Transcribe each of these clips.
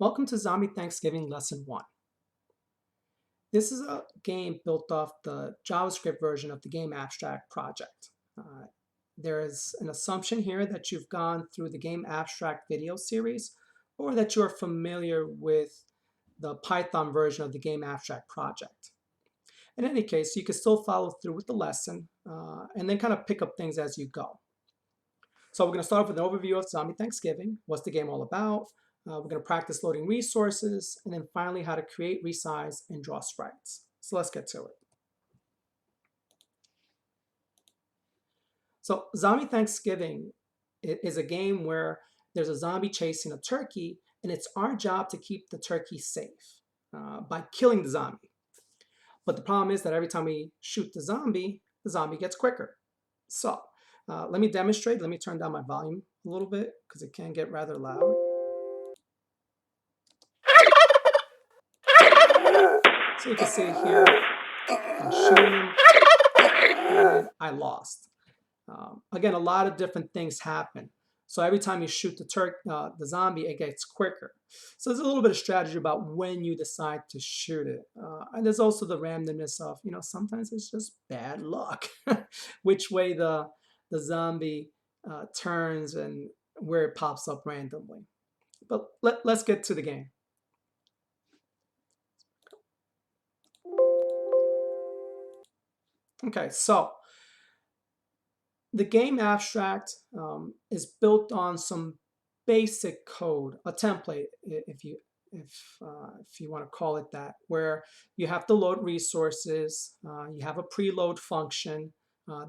Welcome to Zombie Thanksgiving Lesson 1. This is a game built off the JavaScript version of the Game Abstract project. There is an assumption here that you've gone through the Game Abstract video series or that you're familiar with the Python version of the Game Abstract project. In any case, you can still follow through with the lesson and then kind of pick up things as you go. So we're going to start off with an overview of Zombie Thanksgiving. What's the game all about? We're going to practice loading resources, and then finally how to create, resize, and draw sprites. So let's get to it. So Zombie Thanksgiving is a game where there's a zombie chasing a turkey, and it's our job to keep the turkey safe by killing the zombie. But the problem is that every time we shoot the zombie gets quicker. So let me demonstrate. Let me turn down my volume a little bit because it can get rather loud. So you can see here, I'm shooting, and I lost. Again, a lot of different things happen. So every time you shoot the zombie, it gets quicker. So there's a little bit of strategy about when you decide to shoot it. And there's also the randomness of, sometimes it's just bad luck, which way the zombie turns and where it pops up randomly. But let's get to the game. Okay, so the game abstract is built on some basic code, a template, if you want to call it that, where you have to load resources. You have a preload function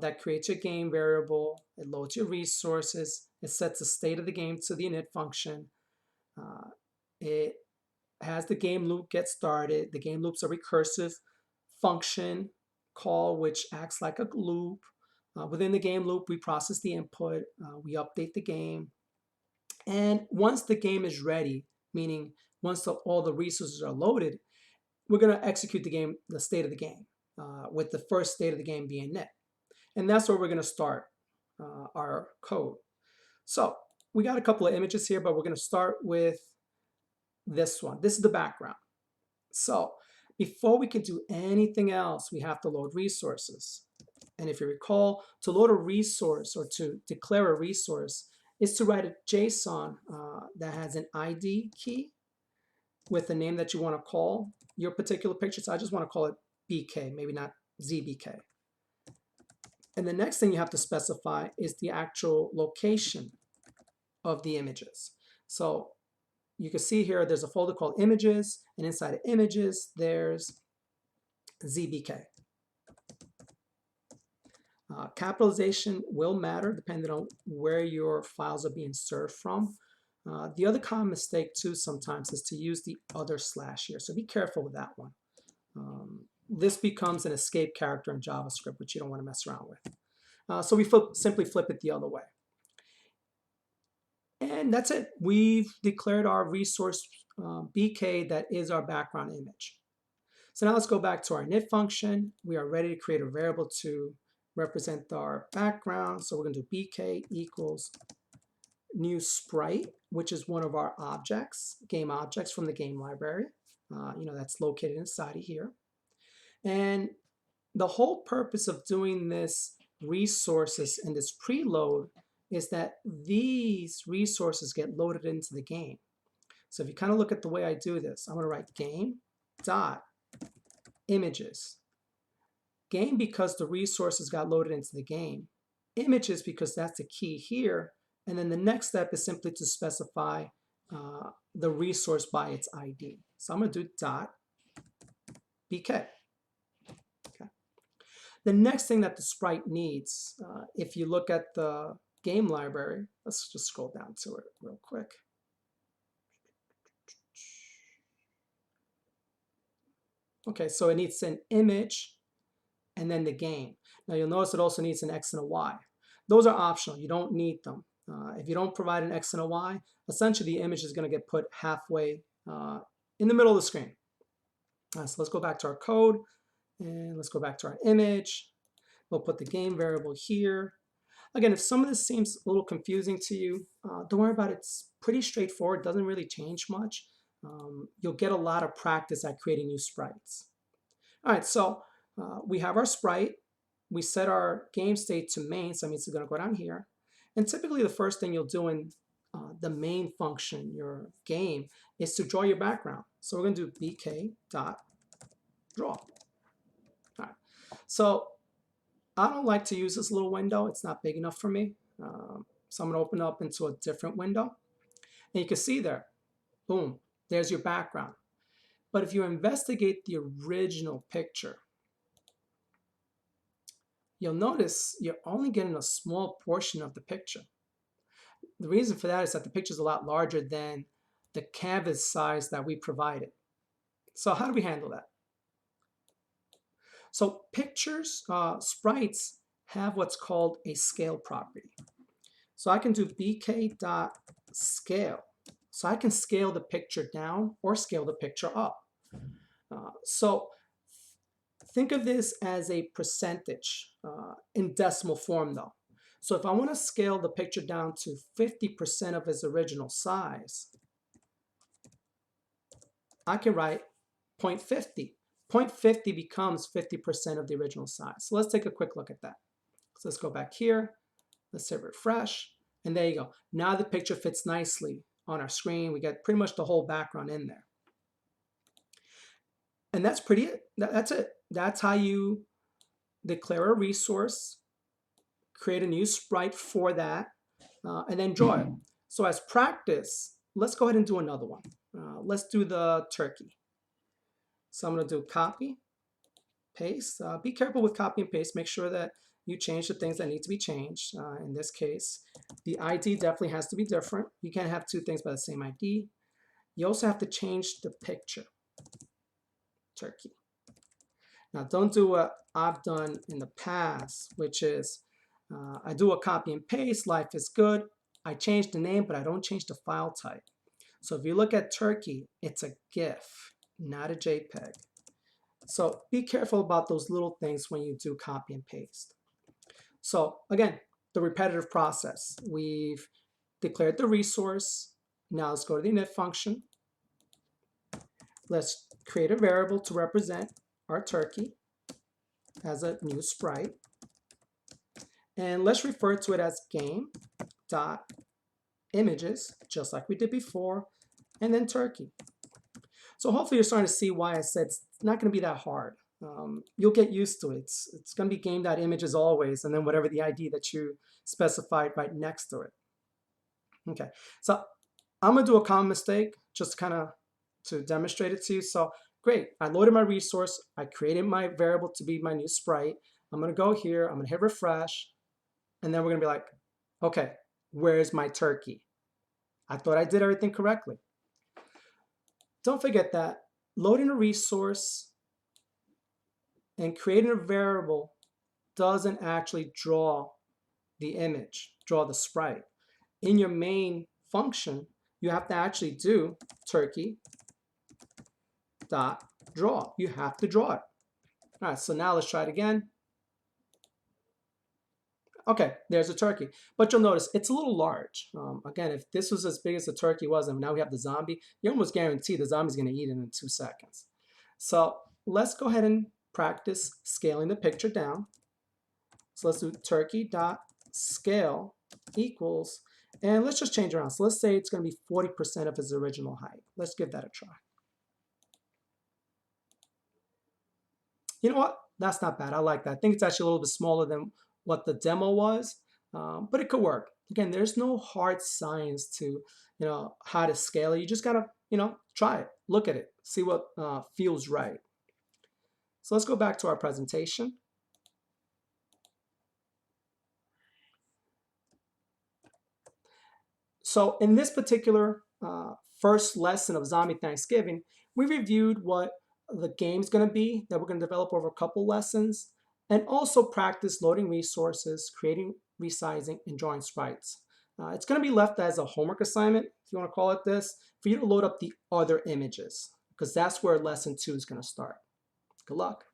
that creates your game variable. It loads your resources. It sets the state of the game to the init function. It has the game loop get started. The game loop's a recursive function call which acts like a loop. Within the game loop, we process the input, we update the game, and once the game is ready, meaning once all the resources are loaded, we're going to execute the state of the game, with the first state of the game being init. And that's where we're going to start our code. So we got a couple of images here, but we're going to start with this one. This is the background. So before we can do anything else, we have to load resources. And if you recall, to load a resource or to declare a resource is to write a JSON that has an ID key with the name that you want to call your particular picture. So I just want to call it BK, maybe not ZBK. And the next thing you have to specify is the actual location of the images. So you can see here there's a folder called images, and inside of images there's ZBK. Capitalization will matter depending on where your files are being served from. The other common mistake too sometimes is to use the other slash here, so be careful with that one. This becomes an escape character in JavaScript, which you don't want to mess around with. So we simply flip it the other way. And that's it. We've declared our resource BK that is our background image. So now let's go back to our init function. We are ready to create a variable to represent our background. So we're going to do BK equals new sprite, which is one of our objects, game objects from the game library. That's located inside of here. And the whole purpose of doing this resources and this preload is that these resources get loaded into the game. So if you kind of look at the way I do this, I'm going to write game dot images. Game because the resources got loaded into the game. Images because that's the key here. And then the next step is simply to specify the resource by its ID. So I'm going to do dot BK. Okay. The next thing that the sprite needs, if you look at the game library, let's just scroll down to it real quick. Okay, so it needs an image and then the game. Now you'll notice it also needs an X and a Y. Those are optional. You don't need them. If you don't provide an X and a Y, essentially the image is going to get put halfway in the middle of the screen. So let's go back to our code and let's go back to our image. We'll put the game variable here. Again, if some of this seems a little confusing to you, don't worry about it. It's pretty straightforward. It doesn't really change much. you'll get a lot of practice at creating new sprites. All right, so we have our sprite. We set our game state to main, so that means it's going to go down here. And typically the first thing you'll do in the main function, your game, is to draw your background. So we're going to do bk.draw. All right. So I don't like to use this little window. It's not big enough for me. So I'm going to open up into a different window. And you can see there, boom, there's your background. But if you investigate the original picture, you'll notice you're only getting a small portion of the picture. The reason for that is that the picture is a lot larger than the canvas size that we provided. So how do we handle that? So pictures, sprites, have what's called a scale property. So I can do bk.scale. So I can scale the picture down or scale the picture up. So think of this as a percentage in decimal form though. So if I want to scale the picture down to 50% of its original size, I can write 0.50. 0.50 becomes 50% of the original size. So let's take a quick look at that. So let's go back here. Let's hit refresh. And there you go. Now the picture fits nicely on our screen. We get pretty much the whole background in there. And that's that's it. That's how you declare a resource, create a new sprite for that, and then draw it. So as practice, let's go ahead and do another one. Let's do the turkey. So I'm going to do copy, paste. Be careful with copy and paste. Make sure that you change the things that need to be changed. In this case, the ID definitely has to be different. You can't have two things by the same ID. You also have to change the picture. Turkey. Now don't do what I've done in the past, which is I do a copy and paste, life is good. I change the name, but I don't change the file type. So if you look at turkey, it's a GIF, not a JPEG. So be careful about those little things when you do copy and paste. So again, the repetitive process. We've declared the resource. Now let's go to the init function. Let's create a variable to represent our turkey as a new sprite. And let's refer to it as game.images, just like we did before, and then turkey. So hopefully you're starting to see why I said it's not going to be that hard. You'll get used to it. It's going to be game.images always, and then whatever the ID that you specified right next to it. Okay, so I'm going to do a common mistake just kind of to demonstrate it to you. So great, I loaded my resource. I created my variable to be my new sprite. I'm going to go here. I'm going to hit refresh. And then we're going to be like, okay, where's my turkey? I thought I did everything correctly. Don't forget that loading a resource and creating a variable doesn't actually draw the image, draw the sprite. In your main function, you have to actually do turkey.draw. You have to draw it. All right, so now let's try it again. Okay, there's a turkey, but you'll notice it's a little large. Again, if this was as big as the turkey was, and now we have the zombie, you're almost guaranteed the zombie's going to eat it in 2 seconds. So let's go ahead and practice scaling the picture down. So let's do turkey.scale equals, and let's just change around. So let's say it's going to be 40% of its original height. Let's give that a try. You know what? That's not bad. I like that. I think it's actually a little bit smaller than what the demo was, but it could work. Again, there's no hard science to, how to scale it. You just gotta, try it, look at it, see what feels right. So let's go back to our presentation. So in this particular first lesson of Zombie Thanksgiving, we reviewed what the game's gonna be that we're gonna develop over a couple lessons, and also practice loading resources, creating resizing, and drawing sprites. It's going to be left as a homework assignment, if you want to call it this, for you to load up the other images, because that's where lesson 2 is going to start. Good luck.